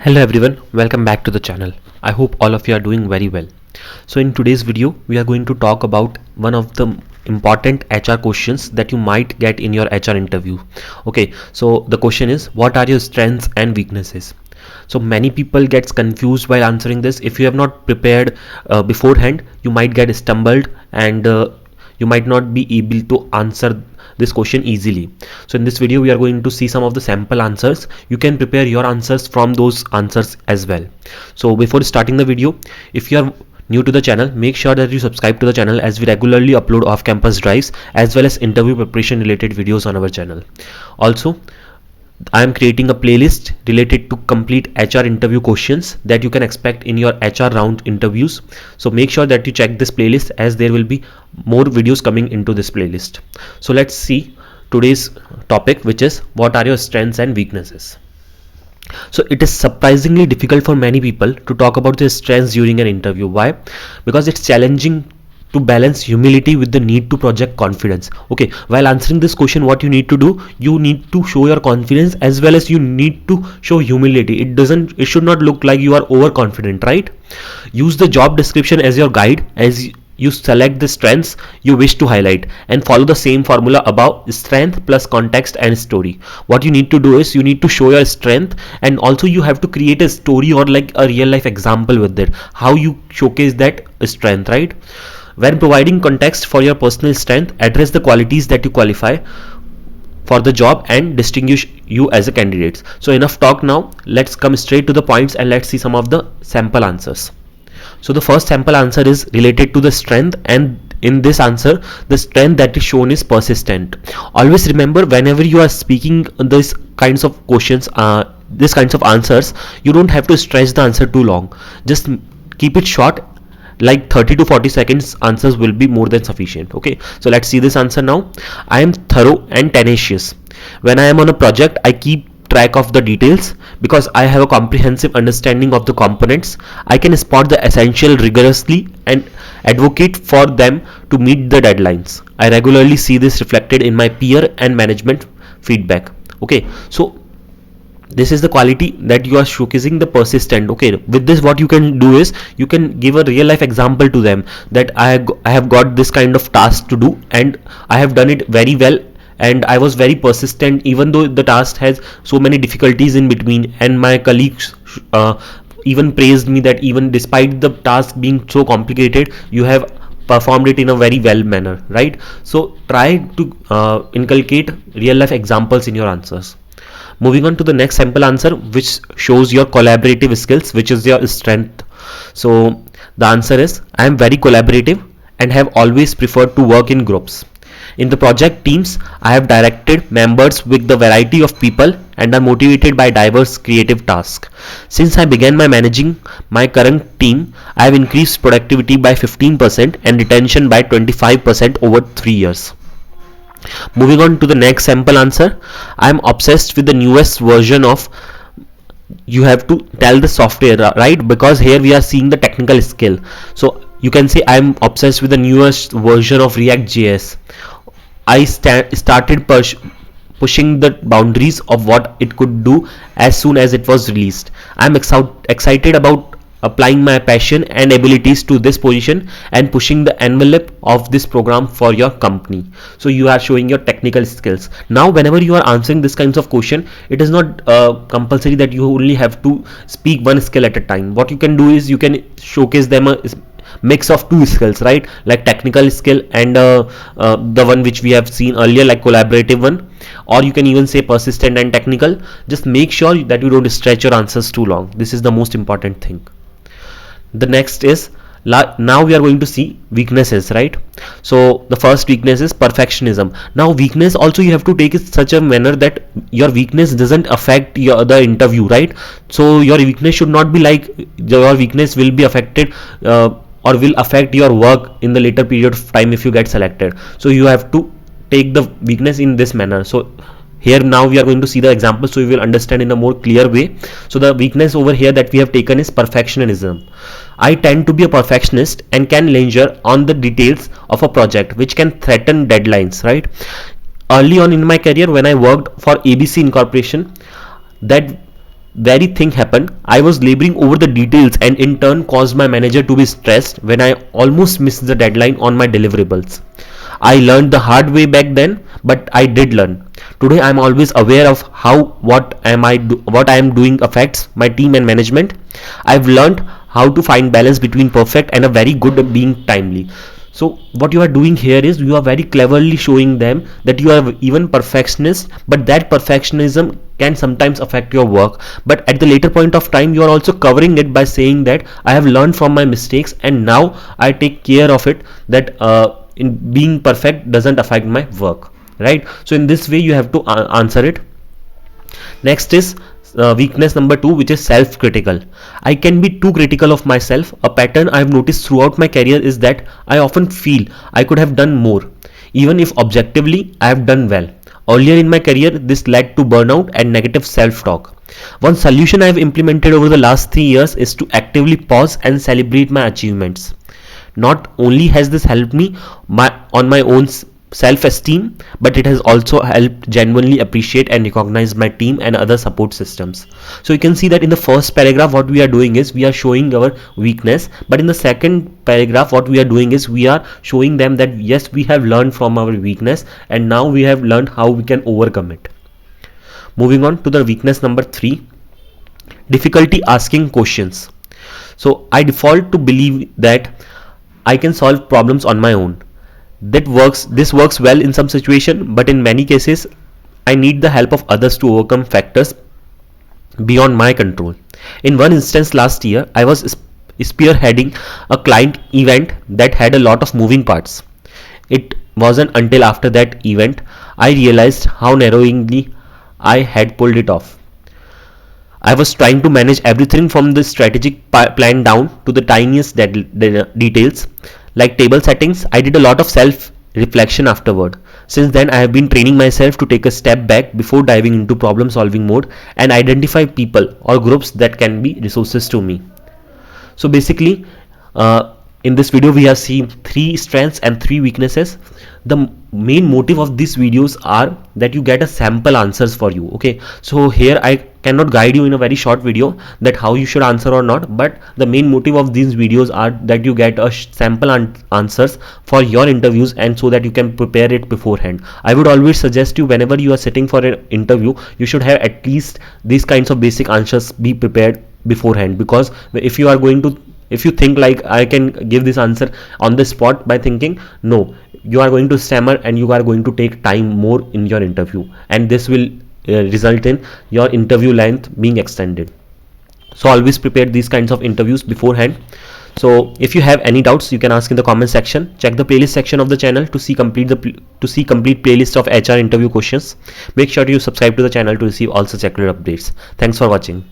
Hello everyone, welcome back to the channel. I hope all of you are doing very well. So in today's video, we are going to talk about one of the important HR questions that you might get in your HR interview. Okay, so the question is, what are your strengths and weaknesses? So many people gets confused while answering this. If you have not prepared beforehand, you might get stumbled and you might not be able to answer this question easily. So in this video we are going to see some of the sample answers. You can prepare your answers from those answers as well. So before starting the video, if you are new to the channel, make sure that you subscribe to the channel as we regularly upload off-campus drives as well as interview preparation related videos on our channel. Also, I am creating a playlist related to complete HR interview questions that you can expect in your HR round interviews. So make sure that you check this playlist as there will be more videos coming into this playlist. So let's see today's topic, which is what are your strengths and weaknesses. So it is surprisingly difficult for many people to talk about their strengths during an interview. Why? Because it's challenging to balance humility with the need to project confidence. Okay, while answering this question, what you need to do, you need to show your confidence as well as you need to show humility. It should not look like you are overconfident, right? Use the job description as your guide as you select the strengths you wish to highlight and follow the same formula above: strength plus context and story. What you need to do is you need to show your strength, and also you have to create a story or like a real life example with it, how you showcase that strength, right? When providing context for your personal strength, address the qualities that you qualify for the job and distinguish you as a candidate. So enough talk now, let's come straight to the points and let's see some of the sample answers. So the first sample answer is related to the strength, and in this answer the strength that is shown is persistent. Always remember, whenever you are speaking these kinds of questions, these kinds of answers, you don't have to stretch the answer too long. Just keep it short, like 30 to 40 seconds answers will be more than sufficient. Okay, so let's see this answer now. I am thorough and tenacious. When I am on a project, I keep track of the details because I have a comprehensive understanding of the components. I can spot the essential rigorously and advocate for them to meet the deadlines. I regularly see this reflected in my peer and management feedback. Okay, so this is the quality that you are showcasing, the persistent. Okay, with this what you can do is you can give a real life example to them that I have got this kind of task to do and I have done it very well and I was very persistent even though the task has so many difficulties in between, and my colleagues even praised me that even despite the task being so complicated, you have performed it in a very well manner, right? So try to inculcate real life examples in your answers. Moving on to the next sample answer, which shows your collaborative skills, which is your strength. So the answer is, I am very collaborative and have always preferred to work in groups. In the project teams, I have directed members with the variety of people and are motivated by diverse creative tasks. Since I began managing my current team, I have increased productivity by 15% and retention by 25% over 3 years. Moving on to the next sample answer, I am obsessed with the newest version of, you have to tell the software, right? Because here we are seeing the technical skill. So you can say I am obsessed with the newest version of React.js. I started pushing the boundaries of what it could do as soon as it was released. I am excited about applying my passion and abilities to this position and pushing the envelope of this program for your company. So you are showing your technical skills. Now whenever you are answering this kinds of question, it is not compulsory that you only have to speak one skill at a time. What you can do is you can showcase them a mix of two skills, right? Like technical skill and the one which we have seen earlier, like collaborative one, or you can even say persistent and technical. Just make sure that you don't stretch your answers too long. This is the most important thing. The next is, now we are going to see weaknesses, right? So the first weakness is perfectionism. Now weakness also you have to take it such a manner that your weakness doesn't affect your the interview, right? So your weakness should not be like your weakness will be affected or will affect your work in the later period of time if you get selected. So you have to take the weakness in this manner. So here now we are going to see the example so you will understand in a more clear way. So the weakness over here that we have taken is perfectionism. I tend to be a perfectionist and can linger on the details of a project which can threaten deadlines, right? Early on in my career when I worked for ABC Incorporation, that very thing happened. I was laboring over the details and in turn caused my manager to be stressed when I almost missed the deadline on my deliverables. I learned the hard way back then, but I did learn. Today I am always aware of how what I am doing affects my team and management. I've learned how to find balance between perfect and a very good being timely. So what you are doing here is you are very cleverly showing them that you are even perfectionist, but that perfectionism can sometimes affect your work. But at the later point of time, you are also covering it by saying that I have learned from my mistakes and now I take care of it, that in being perfect doesn't affect my work, right? So in this way you have to answer it. Next is weakness number 2, which is self-critical. I can be too critical of myself. A pattern I have noticed throughout my career is that I often feel I could have done more, even if objectively I have done well. Earlier in my career, this led to burnout and negative self-talk. One solution I have implemented over the last 3 years is to actively pause and celebrate my achievements. Not only has this helped me on my own self-esteem, but it has also helped genuinely appreciate and recognize my team and other support systems. So you can see that in the first paragraph what we are doing is we are showing our weakness, but in the second paragraph what we are doing is we are showing them that yes, we have learned from our weakness and now we have learned how we can overcome it. Moving on to the weakness number 3, difficulty asking questions. So I default to believe that I can solve problems on my own. This works well in some situation, but in many cases I need the help of others to overcome factors beyond my control. In one instance last year, I was spearheading a client event that had a lot of moving parts. It wasn't until after that event I realized how narrowingly I had pulled it off. I was trying to manage everything from the strategic plan down to the tiniest details, like table settings. I did a lot of self reflection afterward. Since then, I have been training myself to take a step back before diving into problem solving mode and identify people or groups that can be resources to me. So basically, in this video we have seen 3 strengths and 3 weaknesses. The main motive of these videos are that you get a sample answers for you. Okay, so here I cannot guide you in a very short video that how you should answer or not, but the main motive of these videos are that you get a sample answers for your interviews, and so that you can prepare it beforehand. I would always suggest you, whenever you are sitting for an interview, you should have at least these kinds of basic answers be prepared beforehand, because if you think like I can give this answer on the spot by thinking, no, you are going to stammer and you are going to take time more in your interview, and this will result in your interview length being extended. So always prepare these kinds of interviews beforehand. So if you have any doubts, you can ask in the comment section. Check the playlist section of the channel to see complete playlist of HR interview questions. Make sure you subscribe to the channel to receive all such accurate updates. Thanks for watching.